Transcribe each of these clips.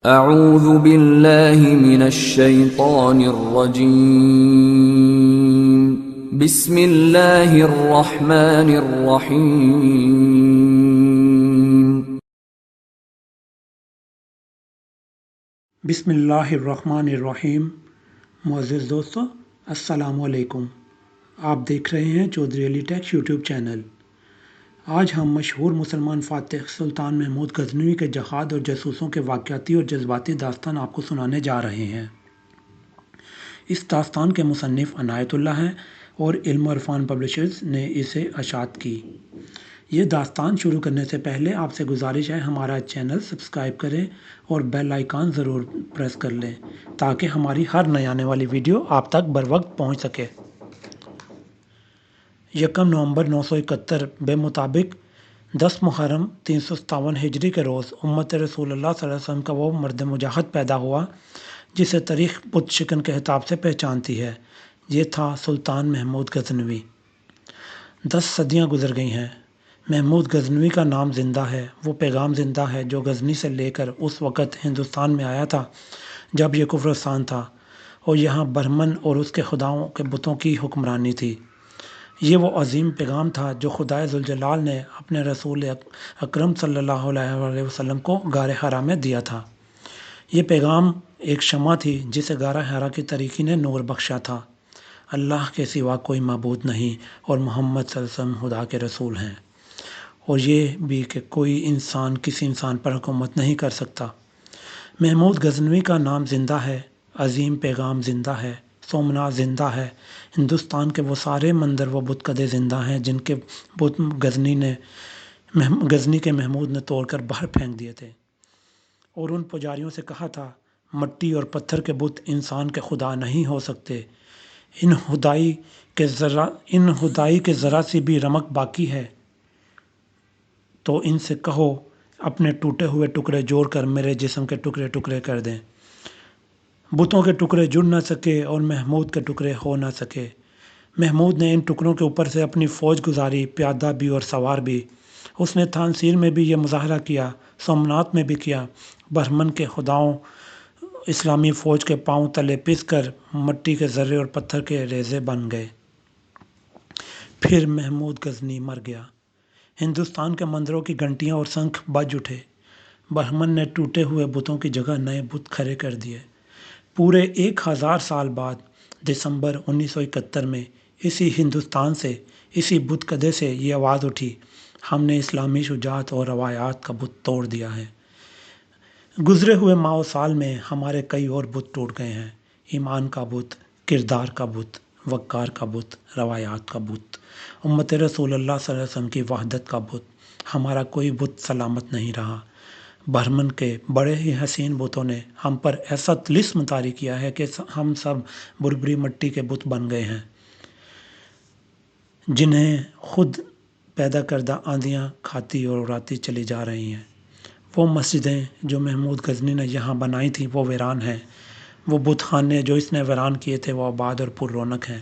اعوذ باللہ من الشیطان الرجیم بسم اللہ الرحمن الرحیم بسم اللہ الرحمن الرحیم۔ معزز دوستو، السلام علیکم۔ آپ دیکھ رہے ہیں چودھری علی ٹیک یوٹیوب چینل۔ آج ہم مشہور مسلمان فاتح سلطان محمود غزنوی کے جہاد اور جاسوسوں کے واقعاتی اور جذباتی داستان آپ کو سنانے جا رہے ہیں۔ اس داستان کے مصنف عنایت اللہ ہیں اور علم و عرفان پبلشرز نے اسے اشاعت کی۔ یہ داستان شروع کرنے سے پہلے آپ سے گزارش ہے ہمارا چینل سبسکرائب کریں اور بیل آئیکن ضرور پریس کر لیں تاکہ ہماری ہر نئی آنے والی ویڈیو آپ تک بروقت پہنچ سکے۔ 1 نومبر 971 بے مطابق 10 محرم 357 ہجری کے روز امت رسول اللہ صلی اللہ علیہ وسلم کا وہ مرد مجاہد پیدا ہوا جسے تاریخ بت شکن کے خطاب سے پہچانتی ہے۔ یہ تھا سلطان محمود غزنوی۔ 10 صدیاں گزر گئی ہیں۔ محمود غزنوی کا نام زندہ ہے، وہ پیغام زندہ ہے جو غزنی سے لے کر اس وقت ہندوستان میں آیا تھا جب یہ کفرستان تھا اور یہاں برہمن اور اس کے خداؤں کے بتوں کی حکمرانی تھی۔ یہ وہ عظیم پیغام تھا جو خدائے ذوالجلال نے اپنے رسول اکرم صلی اللہ علیہ وسلم کو غار حرا میں دیا تھا۔ یہ پیغام ایک شمع تھی جسے غار حرا کی تاریکی نے نور بخشا تھا۔ اللہ کے سوا کوئی معبود نہیں اور محمد صلی اللہ علیہ وسلم خدا کے رسول ہیں، اور یہ بھی کہ کوئی انسان کسی انسان پر حکومت نہیں کر سکتا۔ محمود غزنوی کا نام زندہ ہے، عظیم پیغام زندہ ہے، سومنات زندہ ہے، ہندوستان کے وہ سارے مندر و بت کدے زندہ ہیں جن کے بت غزنی کے محمود نے توڑ کر باہر پھینک دیے تھے اور ان پجاریوں سے کہا تھا مٹی اور پتھر کے بت انسان کے خدا نہیں ہو سکتے۔ ان خدائی کے ذرا سی بھی رمق باقی ہے تو ان سے کہو اپنے ٹوٹے ہوئے ٹکڑے جوڑ کر میرے جسم کے ٹکڑے ٹکڑے کر دیں۔ بتوں کے ٹکڑے جڑ نہ سکے اور محمود کے ٹکڑے ہو نہ سکے۔ محمود نے ان ٹکڑوں کے اوپر سے اپنی فوج گزاری، پیادہ بھی اور سوار بھی۔ اس نے تھانسیر میں بھی یہ مظاہرہ کیا، سومنات میں بھی کیا۔ برہمن کے خداؤں اسلامی فوج کے پاؤں تلے پس کر مٹی کے ذرے اور پتھر کے ریزے بن گئے۔ پھر محمود غزنی مر گیا۔ ہندوستان کے مندروں کی گھنٹیاں اور شنکھ بج اٹھے۔ برہمن نے ٹوٹے ہوئے بتوں کی جگہ نئے بت کھڑے کر دیے۔ پورے 1000 سال بعد دسمبر 1971 میں اسی ہندوستان سے، اسی بت کدے سے یہ آواز اٹھی، ہم نے اسلامی شجاعت اور روایات کا بت توڑ دیا ہے۔ گزرے ہوئے ماہ و سال میں ہمارے کئی اور بت ٹوٹ گئے ہیں، ایمان کا بت، کردار کا بت، وقار کا بت، روایات کا بت، امت رسول اللہ صلی اللہ علیہ وسلم کی وحدت کا بت۔ ہمارا کوئی بت سلامت نہیں رہا۔ برہمن کے بڑے ہی حسین بتوں نے ہم پر ایسا طلسم طاری کیا ہے کہ ہم سب بربری مٹی کے بت بن گئے ہیں جنہیں خود پیدا کردہ آندیاں کھاتی اور اڑاتی چلی جا رہی ہیں۔ وہ مسجدیں جو محمود غزنی نے یہاں بنائی تھیں وہ ویران ہیں، وہ بت خانے جو اس نے ویران کیے تھے وہ آباد اور پر رونق ہیں،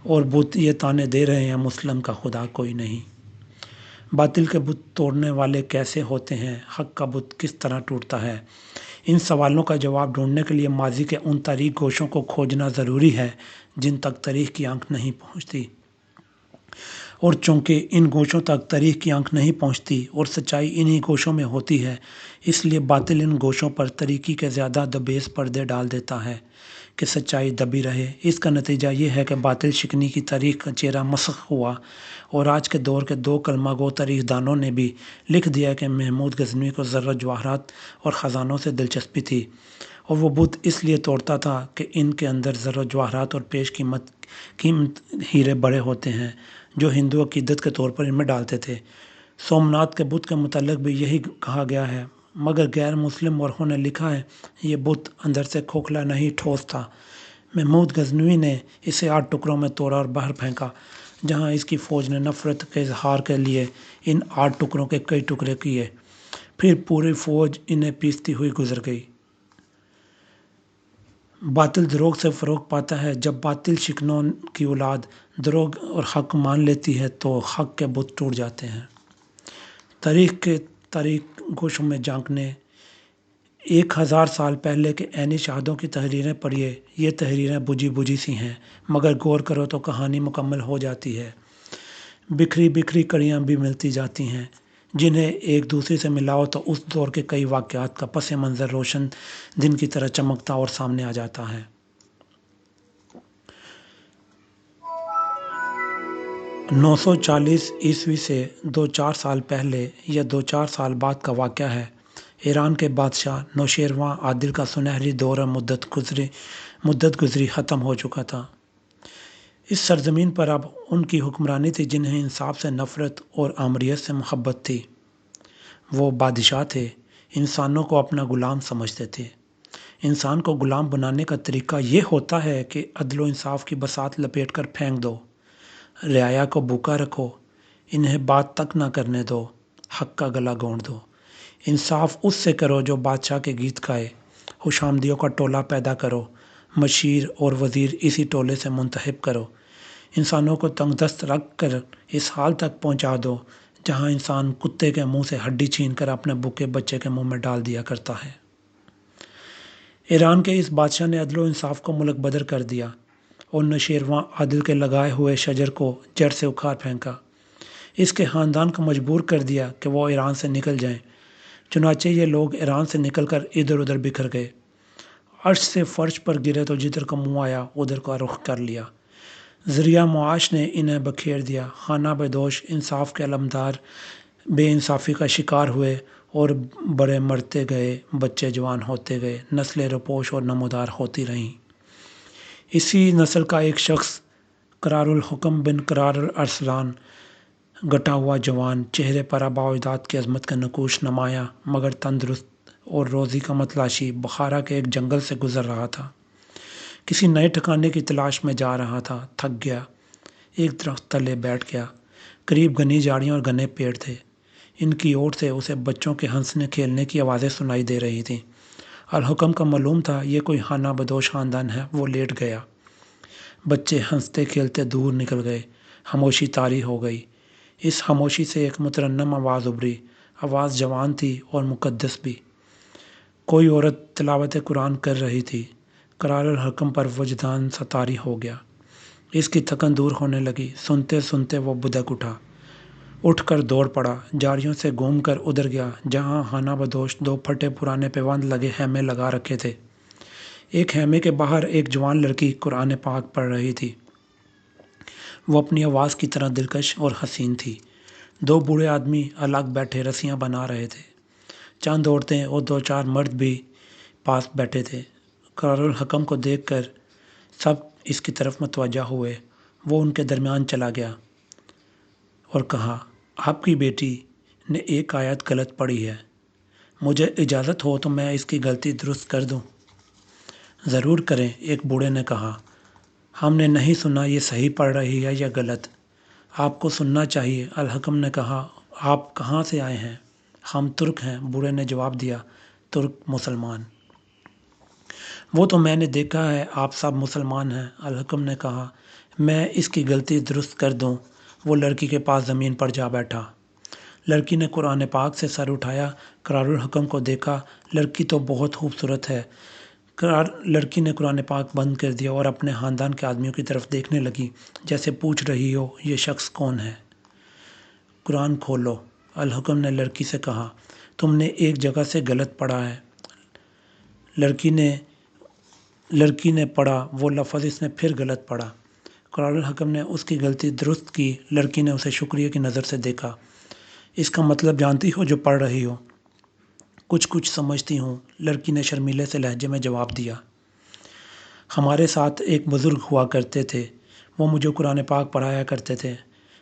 اور بت یہ تانے دے رہے ہیں مسلم کا خدا کوئی نہیں۔ باطل کے بت توڑنے والے کیسے ہوتے ہیں، حق کا بت کس طرح ٹوٹتا ہے؟ ان سوالوں کا جواب ڈھونڈنے کے لیے ماضی کے ان تاریک گوشوں کو کھوجنا ضروری ہے جن تک تاریخ کی آنکھ نہیں پہنچتی، اور چونکہ ان گوشوں تک تاریخ کی آنکھ نہیں پہنچتی اور سچائی انہی گوشوں میں ہوتی ہے، اس لیے باطل ان گوشوں پر تاریکی کے زیادہ دبیز پردے ڈال دیتا ہے کہ سچائی دبی رہے۔ اس کا نتیجہ یہ ہے کہ باطل شکنی کی تاریخ کا چہرہ مسخ ہوا، اور آج کے دور کے 2 کلمہ گو تاریخ دانوں نے بھی لکھ دیا کہ محمود غزنوی کو زرت جواہرات اور خزانوں سے دلچسپی تھی، اور وہ بت اس لیے توڑتا تھا کہ ان کے اندر زرت جواہرات اور پیش قیمت ہیرے بڑے ہوتے ہیں جو ہندو عقیدت کے طور پر ان میں ڈالتے تھے۔ سومنات کے بت کے متعلق بھی یہی کہا گیا ہے، مگر غیر مسلم مورخوں نے لکھا ہے یہ بت اندر سے کھوکھلا نہیں ٹھوس تھا۔ محمود غزنوی نے اسے 8 ٹکڑوں میں توڑا اور باہر پھینکا، جہاں اس کی فوج نے نفرت کے اظہار کے لیے ان 8 ٹکڑوں کے کئی ٹکڑے کیے۔ پھر پوری فوج انہیں پیستی ہوئی گزر گئی۔ باطل دروغ سے فروغ پاتا ہے۔ جب باطل شکنوں کی اولاد دروغ اور حق مان لیتی ہے تو حق کے بت ٹوٹ جاتے ہیں۔ تاریخ کے تاریک گوشوں میں جھانکنے 1000 سال پہلے کے عینی شہادوں کی تحریریں پڑھیے، یہ تحریریں بجھی بجھی سی ہیں، مگر غور کرو تو کہانی مکمل ہو جاتی ہے۔ بکھری بکھری کڑیاں بھی ملتی جاتی ہیں، جنہیں ایک دوسرے سے ملاؤ تو اس دور کے کئی واقعات کا پس منظر روشن دن کی طرح چمکتا اور سامنے آ جاتا ہے۔ 940 عیسوی سے 2-4 سال پہلے یا 2-4 سال بعد کا واقعہ ہے۔ ایران کے بادشاہ نوشیروان عادل کا سنہری دور اور مدت گزری ختم ہو چکا تھا۔ اس سرزمین پر اب ان کی حکمرانی تھی جنہیں انصاف سے نفرت اور آمریت سے محبت تھی۔ وہ بادشاہ تھے، انسانوں کو اپنا غلام سمجھتے تھے۔ انسان کو غلام بنانے کا طریقہ یہ ہوتا ہے کہ عدل و انصاف کی بساط لپیٹ کر پھینک دو، رعایا کو بھوکا رکھو، انہیں بات تک نہ کرنے دو، حق کا گلا گھونٹ دو۔ انصاف اس سے کرو جو بادشاہ کے گیت گائے، خوش آمدیوں کا ٹولہ پیدا کرو، مشیر اور وزیر اسی ٹولے سے منتخب کرو۔ انسانوں کو تنگ دست رکھ کر اس حال تک پہنچا دو جہاں انسان کتے کے منہ سے ہڈی چھین کر اپنے بھوکے بچے کے منہ میں ڈال دیا کرتا ہے۔ ایران کے اس بادشاہ نے عدل و انصاف کو ملک بدر کر دیا اور نوشیروان عادل کے لگائے ہوئے شجر کو جڑ سے اکھاڑ پھینکا۔ اس کے خاندان کو مجبور کر دیا کہ وہ ایران سے نکل جائیں۔ چنانچہ یہ لوگ ایران سے نکل کر ادھر ادھر بکھر گئے، عرش سے فرش پر گرے تو جدھر کا منہ آیا ادھر کا رخ کر لیا۔ ذریعہ معاش نے انہیں بکھیر دیا، خانہ بدوش انصاف کے علمدار بے انصافی کا شکار ہوئے اور بڑے مرتے گئے، بچے جوان ہوتے گئے، نسلیں روپوش اور نمودار ہوتی رہیں۔ اسی نسل کا ایک شخص قرار الحکم بن قرار الارسلان، گٹا ہوا جوان، چہرے پر آباء و اجداد کی عظمت کا نقوش نمایاں مگر تندرست اور روزی کا متلاشی، بخارا کے ایک جنگل سے گزر رہا تھا۔ کسی نئے ٹھکانے کی تلاش میں جا رہا تھا، تھک گیا، ایک درخت تلے بیٹھ گیا۔ قریب گھنی جھاڑیاں اور گھنے پیڑ تھے، ان کی اوٹ سے اسے بچوں کے ہنسنے کھیلنے کی آوازیں سنائی دے رہی تھیں۔ الحکم کا معلوم تھا یہ کوئی خانہ بدوش خاندان ہے، وہ لیٹ گیا۔ بچے ہنستے کھیلتے دور نکل گئے، خاموشی طاری ہو گئی۔ اس خاموشی سے ایک مترنم آواز ابھری، آواز جوان تھی اور مقدس بھی۔ کوئی عورت تلاوت قرآن کر رہی تھی۔ قرار الحکم پر وجدان سا طاری ہو گیا، اس کی تھکن دور ہونے لگی۔ سنتے سنتے وہ بدک اٹھ کر دوڑ پڑا، جھاڑیوں سے گھوم کر ادھر گیا جہاں خانہ بدوش 2 پھٹے پرانے پیوند لگے خیمے لگا رکھے تھے۔ ایک خیمے کے باہر ایک جوان لڑکی قرآن پاک پڑھ رہی تھی، وہ اپنی آواز کی طرح دلکش اور حسین تھی۔ 2 بوڑھے آدمی الگ بیٹھے رسیاں بنا رہے تھے، چند عورتیں اور 2-4 مرد بھی پاس بیٹھے تھے۔ قرار الحکم کو دیکھ کر سب اس کی طرف متوجہ ہوئے۔ وہ ان کے درمیان چلا گیا اور کہا، آپ کی بیٹی نے ایک آیت غلط پڑھی ہے، مجھے اجازت ہو تو میں اس کی غلطی درست کر دوں؟ ضرور کریں، ایک بوڑھے نے کہا، ہم نے نہیں سنا یہ صحیح پڑھ رہی ہے یا غلط، آپ کو سننا چاہیے۔ الحکم نے کہا، آپ کہاں سے آئے ہیں؟ ہم ترک ہیں، بوڑھے نے جواب دیا، ترک مسلمان۔ وہ تو میں نے دیکھا ہے، آپ سب مسلمان ہیں۔ الحکم نے کہا، میں اس کی غلطی درست کر دوں۔ وہ لڑکی کے پاس زمین پر جا بیٹھا۔ لڑکی نے قرآن پاک سے سر اٹھایا، قرار الحکم کو دیکھا، لڑکی تو بہت خوبصورت ہے۔ لڑکی نے قرآن پاک بند کر دیا اور اپنے خاندان کے آدمیوں کی طرف دیکھنے لگی جیسے پوچھ رہی ہو، یہ شخص کون ہے؟ قرآن کھولو، الحکم نے لڑکی سے کہا، تم نے ایک جگہ سے غلط پڑھا ہے۔ لڑکی نے پڑھا، وہ لفظ اس نے پھر غلط پڑھا۔ قرار الحکم نے اس کی غلطی درست کی۔ لڑکی نے اسے شکریہ کی نظر سے دیکھا، اس کا مطلب جانتی ہو جو پڑھ رہی ہو؟ کچھ سمجھتی ہوں، لڑکی نے شرمیلے سے لہجے میں جواب دیا۔ ہمارے ساتھ ایک بزرگ ہوا کرتے تھے، وہ مجھے قرآن پاک پڑھایا کرتے تھے،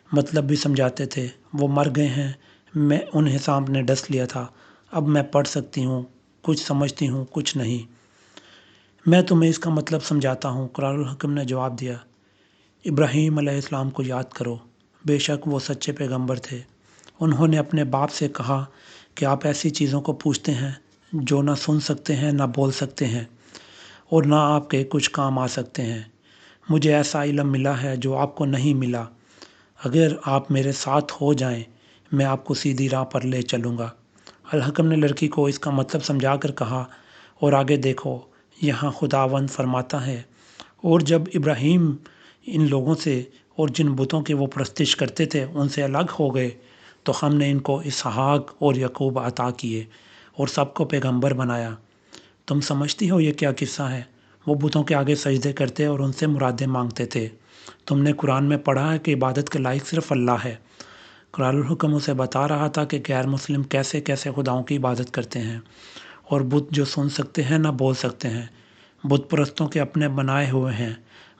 مطلب بھی سمجھاتے تھے، وہ مر گئے ہیں، میں انہیں سامنے ڈس لیا تھا، اب میں پڑھ سکتی ہوں، کچھ سمجھتی ہوں، کچھ نہیں۔ میں تمہیں اس کا مطلب سمجھاتا ہوں، قرار الحکم نے جواب دیا۔ ابراہیم علیہ السلام کو یاد کرو، بے شک وہ سچے پیغمبر تھے۔ انہوں نے اپنے باپ سے کہا کہ آپ ایسی چیزوں کو پوچھتے ہیں جو نہ سن سکتے ہیں، نہ بول سکتے ہیں، اور نہ آپ کے کچھ کام آ سکتے ہیں۔ مجھے ایسا علم ملا ہے جو آپ کو نہیں ملا، اگر آپ میرے ساتھ ہو جائیں میں آپ کو سیدھی راہ پر لے چلوں گا۔ الحکم نے لڑکی کو اس کا مطلب سمجھا کر کہا، اور آگے دیکھو، یہاں خداوند فرماتا ہے، اور جب ابراہیم ان لوگوں سے اور جن بتوں کی وہ پرستش کرتے تھے ان سے الگ ہو گئے تو ہم نے ان کو اسحاق اور یعقوب عطا کیے اور سب کو پیغمبر بنایا۔ تم سمجھتی ہو یہ کیا قصہ ہے؟ وہ بتوں کے آگے سجدے کرتے اور ان سے مرادیں مانگتے تھے۔ تم نے قرآن میں پڑھا ہے کہ عبادت کے لائق صرف اللہ ہے۔ قرآن الحکم اسے بتا رہا تھا کہ غیر مسلم کیسے کیسے خداؤں کی عبادت کرتے ہیں، اور بت جو سن سکتے ہیں نہ بول سکتے ہیں، بت پرستوں کے اپنے بنائے ہوئے ہیں،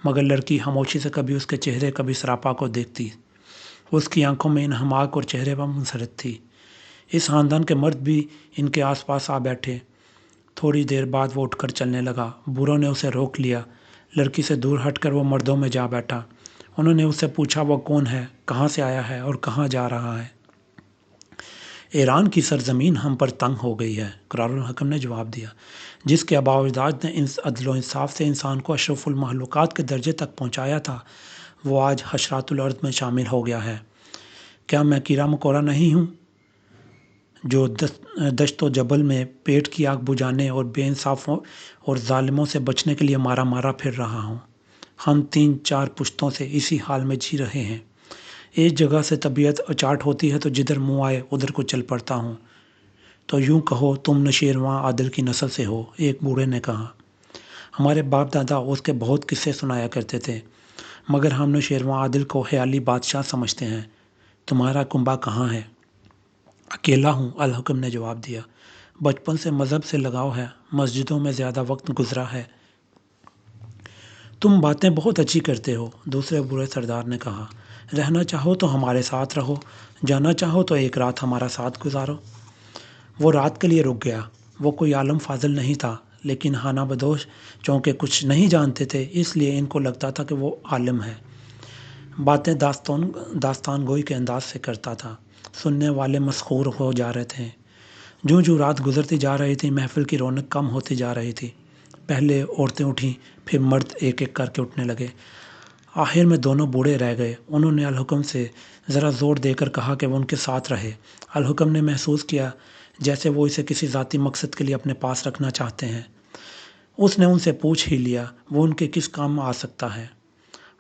مگر لڑکی خاموشی سے کبھی اس کے چہرے کبھی سراپا کو دیکھتی۔ اس کی آنکھوں میں انہماک اور چہرے پر مسرت تھی۔ اس خاندان کے مرد بھی ان کے آس پاس آ بیٹھے۔ تھوڑی دیر بعد وہ اٹھ کر چلنے لگا۔ بوروں نے اسے روک لیا۔ لڑکی سے دور ہٹ کر وہ مردوں میں جا بیٹھا۔ انہوں نے اس سے پوچھا وہ کون ہے، کہاں سے آیا ہے اور کہاں جا رہا ہے؟ ایران کی سرزمین ہم پر تنگ ہو گئی ہے، قرار الحکم نے جواب دیا۔ جس کے آباء و اجداد نے عدل و انصاف سے انسان کو اشرف المخلوقات کے درجے تک پہنچایا تھا، وہ آج حشرات الارض میں شامل ہو گیا ہے۔ کیا میں کیڑا مکوڑا نہیں ہوں جو دشت و جبل میں پیٹ کی آگ بجھانے اور بے انصافوں اور ظالموں سے بچنے کے لیے مارا مارا پھر رہا ہوں؟ ہم 3-4 پشتوں سے اسی حال میں جی رہے ہیں۔ ایک جگہ سے طبیعت اچاٹ ہوتی ہے تو جدھر منہ آئے ادھر کو چل پڑتا ہوں۔ تو یوں کہو تم نشیرواں عادل کی نسل سے ہو، ایک بوڑھے نے کہا۔ ہمارے باپ دادا اس کے بہت قصے سنایا کرتے تھے، مگر ہم نشیرواں عادل کو خیالی بادشاہ سمجھتے ہیں۔ تمہارا کنبہ کہاں ہے؟ اکیلا ہوں، الحکم نے جواب دیا۔ بچپن سے مذہب سے لگاؤ ہے، مسجدوں میں زیادہ وقت گزرا ہے۔ تم باتیں بہت اچھی کرتے ہو، دوسرے بوڑھے سردار نے کہا۔ رہنا چاہو تو ہمارے ساتھ رہو، جانا چاہو تو ایک رات ہمارا ساتھ گزارو۔ وہ رات کے لیے رک گیا۔ وہ کوئی عالم فاضل نہیں تھا، لیکن خانہ بدوش چونکہ کچھ نہیں جانتے تھے اس لیے ان کو لگتا تھا کہ وہ عالم ہے۔ باتیں داستان گوئی کے انداز سے کرتا تھا۔ سننے والے مسحور ہو جا رہے تھے۔ جوں جوں رات گزرتی جا رہی تھی محفل کی رونق کم ہوتی جا رہی تھی۔ پہلے عورتیں اٹھیں، پھر مرد ایک ایک کر کے اٹھنے لگے۔ آخر میں دونوں بوڑھے رہ گئے۔ انہوں نے الحکم سے ذرا زور دے کر کہا کہ وہ ان کے ساتھ رہے۔ الحکم نے محسوس کیا جیسے وہ اسے کسی ذاتی مقصد کے لیے اپنے پاس رکھنا چاہتے ہیں۔ اس نے ان سے پوچھ ہی لیا، وہ ان کے کس کام میں آ سکتا ہے؟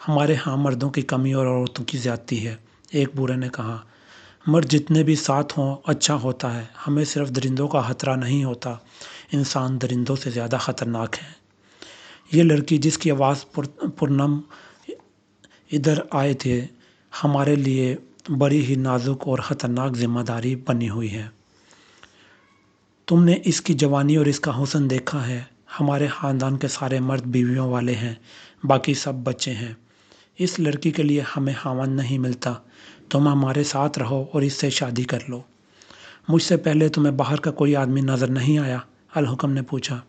ہمارے ہاں مردوں کی کمی اور عورتوں کی زیادتی ہے، ایک بوڑھے نے کہا۔ مرد جتنے بھی ساتھ ہوں اچھا ہوتا ہے، ہمیں صرف درندوں کا خطرہ نہیں ہوتا، انسان درندوں سے زیادہ خطرناک ہے۔ یہ لڑکی جس کی آواز پرنم ادھر آئے تھے، ہمارے لیے بڑی ہی نازک اور خطرناک ذمہ داری بنی ہوئی ہے۔ تم نے اس کی جوانی اور اس کا حسن دیکھا ہے۔ ہمارے خاندان کے سارے مرد بیویوں والے ہیں، باقی سب بچے ہیں۔ اس لڑکی کے لیے ہمیں خاوند نہیں ملتا، تم ہمارے ساتھ رہو اور اس سے شادی کر لو۔ مجھ سے پہلے تمہیں باہر کا کوئی آدمی نظر نہیں آیا؟ الحکم نے پوچھا۔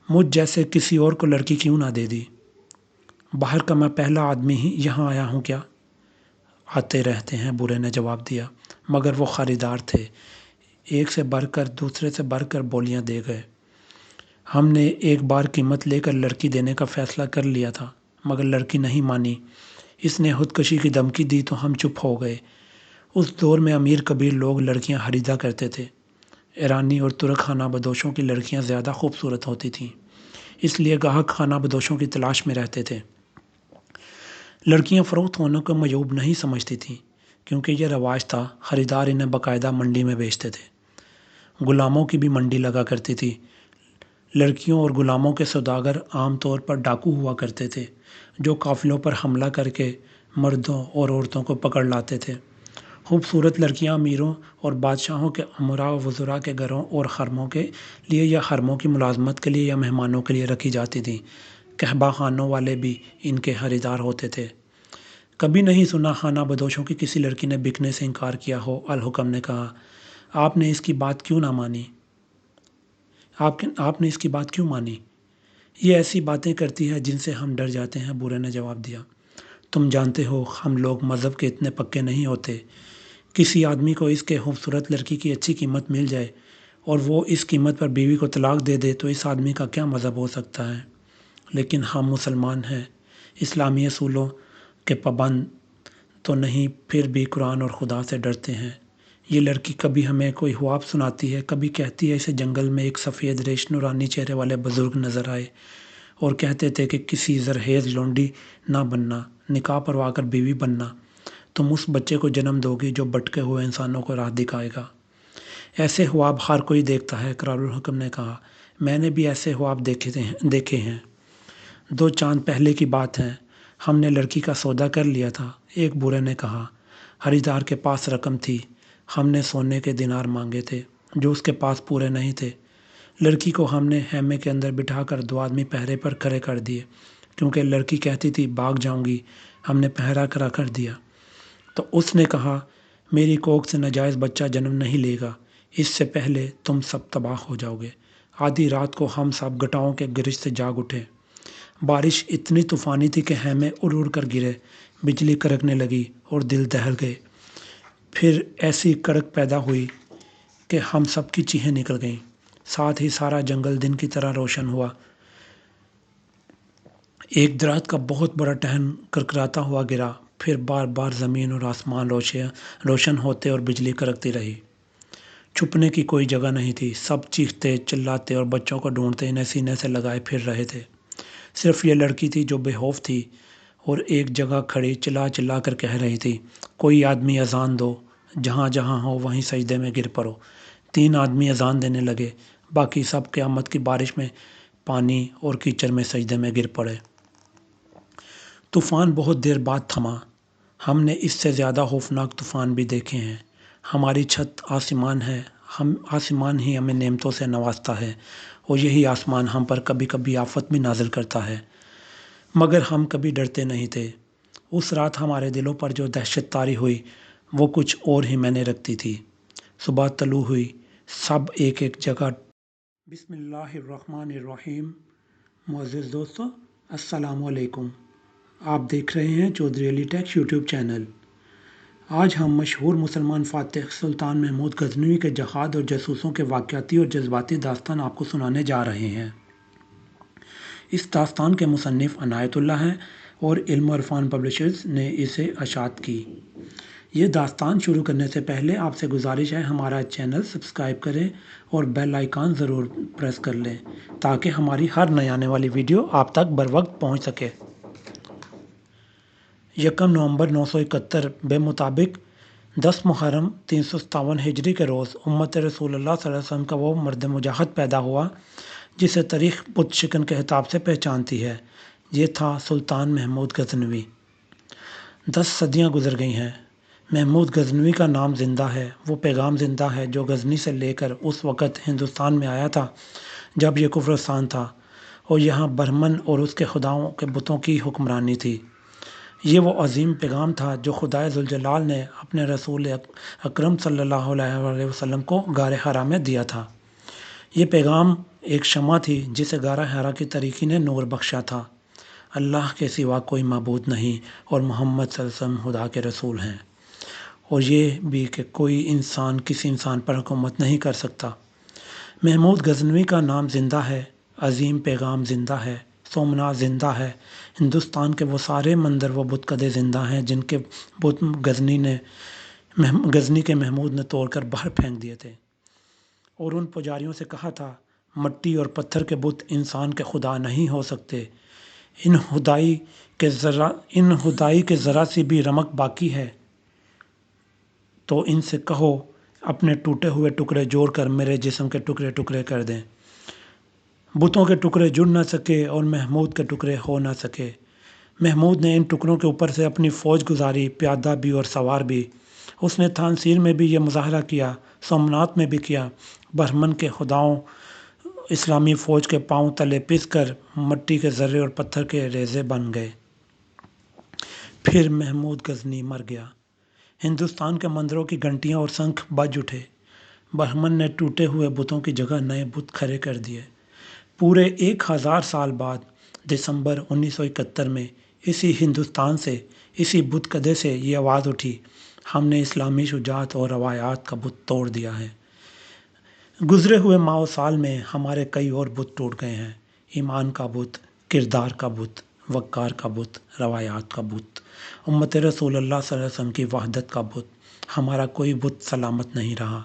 مجھ جیسے کسی اور کو لڑکی کیوں نہ دے دی؟ باہر کا میں پہلا آدمی ہی یہاں آیا ہوں کیا؟ آتے رہتے ہیں، بوڑھے نے جواب دیا، مگر وہ خریدار تھے، ایک سے بڑھ کر دوسرے سے بڑھ کر بولیاں دے گئے۔ ہم نے ایک بار قیمت لے کر لڑکی دینے کا فیصلہ کر لیا تھا، مگر لڑکی نہیں مانی۔ اس نے خودکشی کی دھمکی دی تو ہم چپ ہو گئے۔ اس دور میں امیر کبیر لوگ لڑکیاں خریدا کرتے تھے۔ ایرانی اور ترک خانہ بدوشوں کی لڑکیاں زیادہ خوبصورت ہوتی تھیں، اس لیے گاہک خانہ بدوشوں کی تلاش میں رہتے تھے۔ لڑکیاں فروخت ہونے کو معیوب نہیں سمجھتی تھیں، کیونکہ یہ رواج تھا۔ خریدار انہیں باقاعدہ منڈی میں بیچتے تھے۔ غلاموں کی بھی منڈی لگا کرتی تھی۔ لڑکیوں اور غلاموں کے سوداگر عام طور پر ڈاکو ہوا کرتے تھے، جو قافلوں پر حملہ کر کے مردوں اور عورتوں کو پکڑ لاتے تھے۔ خوبصورت لڑکیاں امیروں اور بادشاہوں کے امراء و وزراء کے گھروں اور خرموں کے لیے یا خرموں کی ملازمت کے لیے یا مہمانوں کے لیے رکھی جاتی تھیں۔ قحبہ خانوں والے بھی ان کے خریدار ہوتے تھے۔ کبھی نہیں سنا خانہ بدوشوں کی کسی لڑکی نے بکنے سے انکار کیا ہو، الحکم نے کہا۔ آپ نے اس کی بات کیوں نہ مانی؟ آپ نے اس کی بات کیوں مانی؟ یہ ایسی باتیں کرتی ہے جن سے ہم ڈر جاتے ہیں، بوڑھے نے جواب دیا۔ تم جانتے ہو ہم لوگ مذہب کے اتنے پکے نہیں ہوتے۔ کسی آدمی کو اس کے خوبصورت لڑکی کی اچھی قیمت مل جائے اور وہ اس قیمت پر بیوی کو طلاق دے دے تو اس آدمی کا کیا مذہب ہو سکتا ہے؟ لیکن ہم مسلمان ہیں، اسلامی اصولوں کے پابند تو نہیں، پھر بھی قرآن اور خدا سے ڈرتے ہیں۔ یہ لڑکی کبھی ہمیں کوئی خواب سناتی ہے، کبھی کہتی ہے اسے جنگل میں ایک سفید ریش نورانی چہرے والے بزرگ نظر آئے اور کہتے تھے کہ کسی زرخیز لونڈی نہ بننا، نکاح پروا کر بیوی بننا، تم اس بچے کو جنم دو گی جو بھٹکے ہوئے انسانوں کو راہ دکھائے گا۔ ایسے خواب ہر کوئی دیکھتا ہے، اقرار الحکم نے کہا۔ میں نے بھی ایسے خواب دیکھے ہیں۔ 2 چاند پہلے کی بات ہے، ہم نے لڑکی کا سودا کر لیا تھا، ایک بوڑھے نے کہا۔ خریدار کے پاس رقم تھی، ہم نے سونے کے دینار مانگے تھے جو اس کے پاس پورے نہیں تھے۔ لڑکی کو ہم نے خیمے کے اندر بٹھا کر 2 آدمی پہرے پر کھڑے کر دیے، کیونکہ لڑکی کہتی تھی بھاگ جاؤں گی۔ ہم نے پہرا کرا کر دیا تو اس نے کہا میری کوکھ سے ناجائز بچہ جنم نہیں لے گا، اس سے پہلے تم سب تباہ ہو جاؤ گے۔ آدھی رات کو ہم سب گٹاؤں کے گرج سے جاگ اٹھے۔ بارش اتنی طوفانی تھی کہ خیمے اڑ اڑ کر گرے، بجلی کڑکنے لگی اور دل دہل گئے۔ پھر ایسی کڑک پیدا ہوئی کہ ہم سب کی چیخیں نکل گئیں، ساتھ ہی سارا جنگل دن کی طرح روشن ہوا۔ ایک درخت کا بہت بڑا ٹہن کرکراتا ہوا گرا، پھر بار بار زمین اور آسمان روشن ہوتے اور بجلی کڑکتی رہی۔ چھپنے کی کوئی جگہ نہیں تھی، سب چیختے چلاتے اور بچوں کو ڈھونڈتے انہیں سینے سے لگائے پھر رہے تھے۔ صرف یہ لڑکی تھی جو بے خوف تھی اور ایک جگہ کھڑی چلا چلا کر کہہ رہی تھی کوئی آدمی اذان دو، جہاں جہاں ہو وہیں سجدے میں گر پڑو۔ 3 آدمی اذان دینے لگے، باقی سب قیامت کی بارش میں پانی اور کیچڑ میں سجدے میں گر پڑے۔ طوفان بہت دیر بعد تھما۔ ہم نے اس سے زیادہ خوفناک طوفان بھی دیکھے ہیں۔ ہماری چھت آسمان ہے، آسمان ہی ہمیں نعمتوں سے نوازتا ہے اور یہی آسمان ہم پر کبھی کبھی آفت بھی نازل کرتا ہے، مگر ہم کبھی ڈرتے نہیں تھے۔ اس رات ہمارے دلوں پر جو دہشت طاری ہوئی وہ کچھ اور ہی میں نے رکھتی تھی۔ صبح طلوع ہوئی، سب ایک ایک جگہ۔ بسم اللہ الرحمن الرحیم۔ معزز دوستو، السلام علیکم۔ آپ دیکھ رہے ہیں چودھری علی ٹیک یوٹیوب چینل۔ آج ہم مشہور مسلمان فاتح سلطان محمود غزنوی کے جہاد اور جاسوسوں کے واقعاتی اور جذباتی داستان آپ کو سنانے جا رہے ہیں۔ اس داستان کے مصنف عنایت اللہ ہیں اور علم و عرفان پبلشرز نے اسے اشاعت کی۔ یہ داستان شروع کرنے سے پہلے آپ سے گزارش ہے ہمارا چینل سبسکرائب کریں اور بیل آئیکن ضرور پریس کر لیں تاکہ ہماری ہر نئی آنے والی ویڈیو آپ تک بروقت پہنچ سکے۔ 1 نومبر 971 بے مطابق 10 محرم 357 ہجری کے روز امت رسول اللہ صلی اللہ علیہ وسلم کا وہ مرد مجاہد پیدا ہوا جسے تاریخ بت شکن کے خطاب سے پہچانتی ہے۔ یہ تھا سلطان محمود غزنوی۔ 10 صدیاں گزر گئی ہیں، محمود غزنوی کا نام زندہ ہے، وہ پیغام زندہ ہے جو غزنی سے لے کر اس وقت ہندوستان میں آیا تھا جب یہ کفرستان تھا اور یہاں برہمن اور اس کے خداؤں کے بتوں کی حکمرانی تھی۔ یہ وہ عظیم پیغام تھا جو خدائے ذوالجلال نے اپنے رسول اکرم صلی اللہ علیہ وسلم کو غار حرا میں دیا تھا۔ یہ پیغام ایک شمع تھی جسے غار حرا کی تاریکی نے نور بخشا تھا۔ اللہ کے سوا کوئی معبود نہیں اور محمد صلی اللہ علیہ وسلم خدا کے رسول ہیں، اور یہ بھی کہ کوئی انسان کسی انسان پر حکومت نہیں کر سکتا۔ محمود غزنوی کا نام زندہ ہے، عظیم پیغام زندہ ہے، سومنات زندہ ہے، ہندوستان کے وہ سارے مندر و بت کدے زندہ ہیں جن کے بت غزنی کے محمود نے توڑ کر باہر پھینک دیے تھے، اور ان پجاریوں سے کہا تھا مٹی اور پتھر کے بت انسان کے خدا نہیں ہو سکتے۔ ان خدائی کے ذرا سی بھی رمق باقی ہے تو ان سے کہو اپنے ٹوٹے ہوئے ٹکڑے جوڑ کر میرے جسم کے ٹکڑے ٹکڑے کر دیں۔ بتوں کے ٹکڑے جڑ نہ سکے اور محمود کے ٹکڑے ہو نہ سکے۔ محمود نے ان ٹکڑوں کے اوپر سے اپنی فوج گزاری، پیادہ بھی اور سوار بھی۔ اس نے تھانسیر میں بھی یہ مظاہرہ کیا، سومنات میں بھی کیا۔ برہمن کے خداؤں اسلامی فوج کے پاؤں تلے پس کر مٹی کے ذرے اور پتھر کے ریزے بن گئے۔ پھر محمود غزنی مر گیا۔ ہندوستان کے مندروں کی گھنٹیاں اور شنکھ بج اٹھے۔ برہمن نے ٹوٹے ہوئے بتوں کی جگہ نئے بت کھڑے کر دیے۔ پورے 1000 سال بعد دسمبر 1971 میں اسی ہندوستان سے، اسی بت کدے سے یہ آواز اٹھی، ہم نے اسلامی شجاعت اور روایات کا بت توڑ دیا ہے۔ گزرے ہوئے ماہ و سال میں ہمارے کئی اور بت ٹوٹ گئے ہیں، ایمان کا بت، کردار کا بت، وقار کا بت، روایات کا بت، امت رسول اللہ صلی اللہ علیہ وسلم کی وحدت کا بت، ہمارا کوئی بت سلامت نہیں رہا۔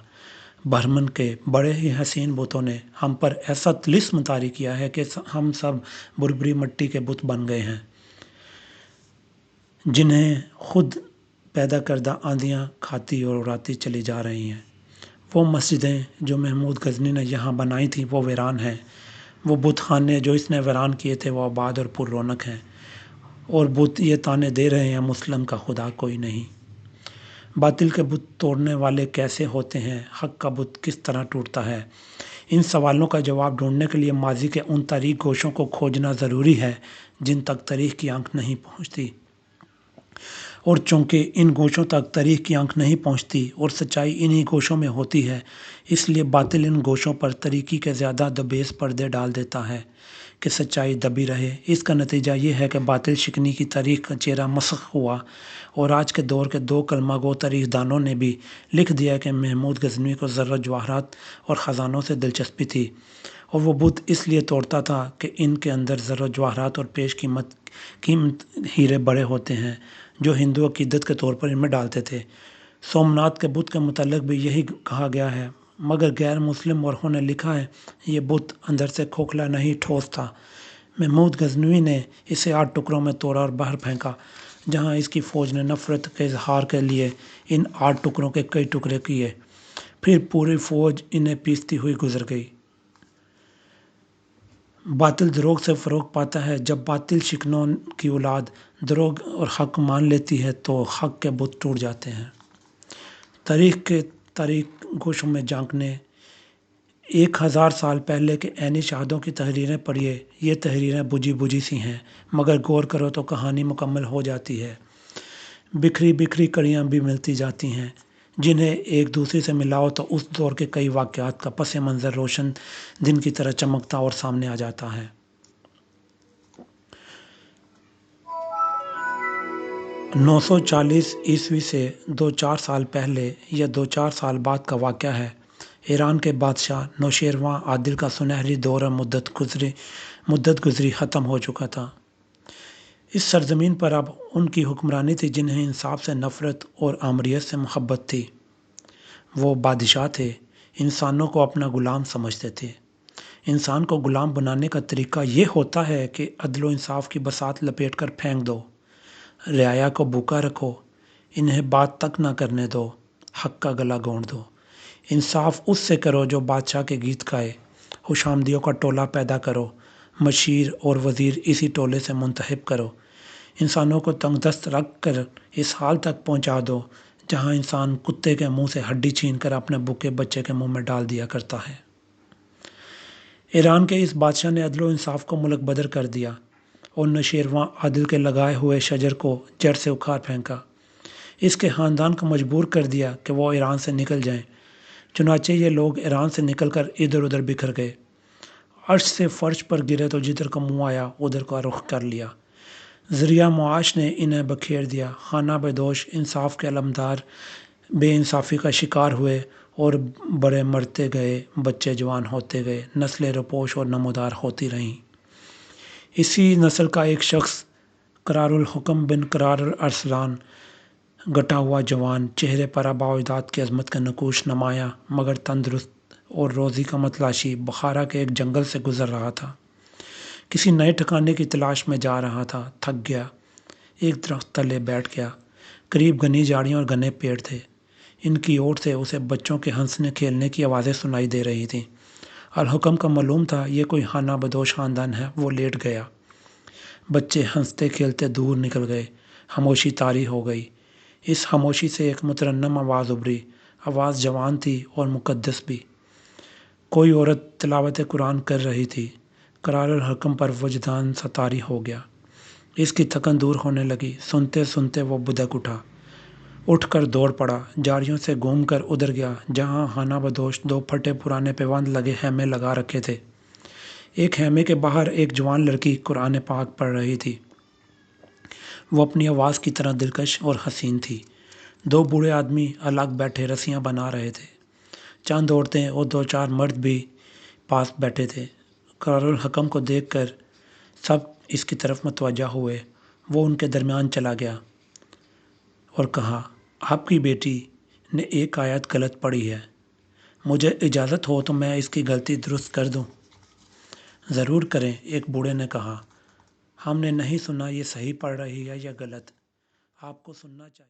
برہمن کے بڑے ہی حسین بتوں نے ہم پر ایسا طلسم طاری کیا ہے کہ ہم سب بربری مٹی کے بت بن گئے ہیں، جنہیں خود پیدا کردہ آندیاں کھاتی اور اڑاتی چلی جا رہی ہیں۔ وہ مسجدیں جو محمود غزنی نے یہاں بنائی تھیں وہ ویران ہیں، وہ بت خانے جو اس نے ویران کیے تھے وہ آباد اور پر رونق ہیں، اور بت یہ تانے دے رہے ہیں مسلم کا خدا کوئی نہیں۔ باطل کے بت توڑنے والے کیسے ہوتے ہیں، حق کا بت کس طرح ٹوٹتا ہے؟ ان سوالوں کا جواب ڈھونڈنے کے لیے ماضی کے ان تاریک گوشوں کو کھوجنا ضروری ہے جن تک تاریخ کی آنکھ نہیں پہنچتی، اور چونکہ ان گوشوں تک تاریخ کی آنکھ نہیں پہنچتی اور سچائی انہی گوشوں میں ہوتی ہے، اس لیے باطل ان گوشوں پر تاریکی کے زیادہ دبیز پردے ڈال دیتا ہے کہ سچائی دبی رہے۔ اس کا نتیجہ یہ ہے کہ باطل شکنی کی تاریخ کا چہرہ مسخ ہوا، اور آج کے دور کے دو کلمہ گو تاریخ دانوں نے بھی لکھ دیا کہ محمود غزنوی کو زرت جواہرات اور خزانوں سے دلچسپی تھی، اور وہ بت اس لیے توڑتا تھا کہ ان کے اندر زرت جواہرات اور پیش قیمت ہیرے بڑے ہوتے ہیں جو ہندو عقیدت کے طور پر ان میں ڈالتے تھے۔ سومناتھ کے بت کے متعلق بھی یہی کہا گیا ہے، مگر غیر مسلم مورخوں نے لکھا ہے یہ بت اندر سے کھوکھلا نہیں ٹھوس تھا۔ محمود غزنوی نے اسے 8 ٹکڑوں میں توڑا اور باہر پھینکا، جہاں اس کی فوج نے نفرت کے اظہار کے لیے ان 8 ٹکڑوں کے کئی ٹکڑے کیے، پھر پوری فوج انہیں پیستی ہوئی گزر گئی۔ باطل دروغ سے فروغ پاتا ہے۔ جب باطل شکنوں کی اولاد دروغ اور حق مان لیتی ہے تو حق کے بت ٹوٹ جاتے ہیں۔ تاریخ کے تاریک گوشوں میں جھانکنے، 1000 سال پہلے کے عینی شہادوں کی تحریریں پڑھیے۔ یہ تحریریں بجھی بجھی سی ہیں، مگر غور کرو تو کہانی مکمل ہو جاتی ہے۔ بکھری بکھری کڑیاں بھی ملتی جاتی ہیں، جنہیں ایک دوسرے سے ملاؤ تو اس دور کے کئی واقعات کا پس منظر روشن دن کی طرح چمکتا اور سامنے آ جاتا ہے۔ 940 عیسوی سے 2-4 سال پہلے یا 2-4 سال بعد کا واقعہ ہے۔ ایران کے بادشاہ نوشیروان عادل کا سنہری دور اور مدت گزری ختم ہو چکا تھا۔ اس سرزمین پر اب ان کی حکمرانی تھی جنہیں انصاف سے نفرت اور آمریت سے محبت تھی۔ وہ بادشاہ تھے، انسانوں کو اپنا غلام سمجھتے تھے۔ انسان کو غلام بنانے کا طریقہ یہ ہوتا ہے کہ عدل و انصاف کی بساط لپیٹ کر پھینک دو، رعایا کو بھوکا رکھو، انہیں بات تک نہ کرنے دو، حق کا گلا گھونٹ دو۔ انصاف اس سے کرو جو بادشاہ کے گیت گائے، خوش آمدیوں کا ٹولہ پیدا کرو، مشیر اور وزیر اسی ٹولے سے منتخب کرو، انسانوں کو تنگ دست رکھ کر اس حال تک پہنچا دو جہاں انسان کتے کے منہ سے ہڈی چھین کر اپنے بھوکے بچے کے منہ میں ڈال دیا کرتا ہے۔ ایران کے اس بادشاہ نے عدل و انصاف کو ملک بدر کر دیا اور نوشیروان عادل کے لگائے ہوئے شجر کو جڑ سے اکھاڑ پھینکا۔ اس کے خاندان کو مجبور کر دیا کہ وہ ایران سے نکل جائیں، چنانچہ یہ لوگ ایران سے نکل کر ادھر ادھر بکھر گئے، عرش سے فرش پر گرے تو جدھر کو منہ آیا ادھر کا رخ کر لیا۔ ذریعہ معاش نے انہیں بکھیر دیا، خانہ بدوش انصاف کے علمدار بے انصافی کا شکار ہوئے، اور بڑے مرتے گئے، بچے جوان ہوتے گئے، نسلیں روپوش اور نمودار ہوتی رہیں۔ اسی نسل کا ایک شخص قرار الحکم بن قرار ارسلان، گٹا ہوا جوان، چہرے پر آباء و اجداد کی عظمت کے نقوش نمایاں مگر تندرست اور روزی کا متلاشی، بخارا کے ایک جنگل سے گزر رہا تھا۔ کسی نئے ٹھکانے کی تلاش میں جا رہا تھا، تھک گیا، ایک درخت تلے بیٹھ گیا۔ قریب گھنی جھاڑیاں اور گھنے پیڑ تھے، ان کی اوٹ سے اسے بچوں کے ہنسنے کھیلنے کی آوازیں سنائی دے رہی تھیں۔ الحکم کا معلوم تھا یہ کوئی خانہ بدوش خاندان ہے، وہ لیٹ گیا۔ بچے ہنستے کھیلتے دور نکل گئے، خاموشی طاری ہو گئی۔ اس خاموشی سے ایک مترنم آواز ابھری، آواز جوان تھی اور مقدس بھی۔ کوئی عورت تلاوت قرآن کر رہی تھی۔ قرار الحکم پر وجدان سا طاری ہو گیا، اس کی تھکن دور ہونے لگی۔ سنتے سنتے وہ بدک اٹھ کر دوڑ پڑا، جھاڑیوں سے گھوم کر ادھر گیا جہاں خانہ بدوش 2 پھٹے پرانے پیوند لگے خیمے لگا رکھے تھے۔ ایک خیمے کے باہر ایک جوان لڑکی قرآن پاک پڑھ رہی تھی، وہ اپنی آواز کی طرح دلکش اور حسین تھی۔ 2 بوڑھے آدمی الگ بیٹھے رسیاں بنا رہے تھے، چند عورتیں اور 2-4 مرد بھی پاس بیٹھے تھے۔ قرار الحکم کو دیکھ کر سب اس کی طرف متوجہ ہوئے۔ وہ ان کے درمیان چلا گیا اور کہا، آپ کی بیٹی نے ایک آیت غلط پڑھی ہے، مجھے اجازت ہو تو میں اس کی غلطی درست کر دوں؟ ضرور کریں، ایک بوڑھے نے کہا۔ ہم نے نہیں سنا یہ صحیح پڑھ رہی ہے یا غلط، آپ کو سننا چاہیے۔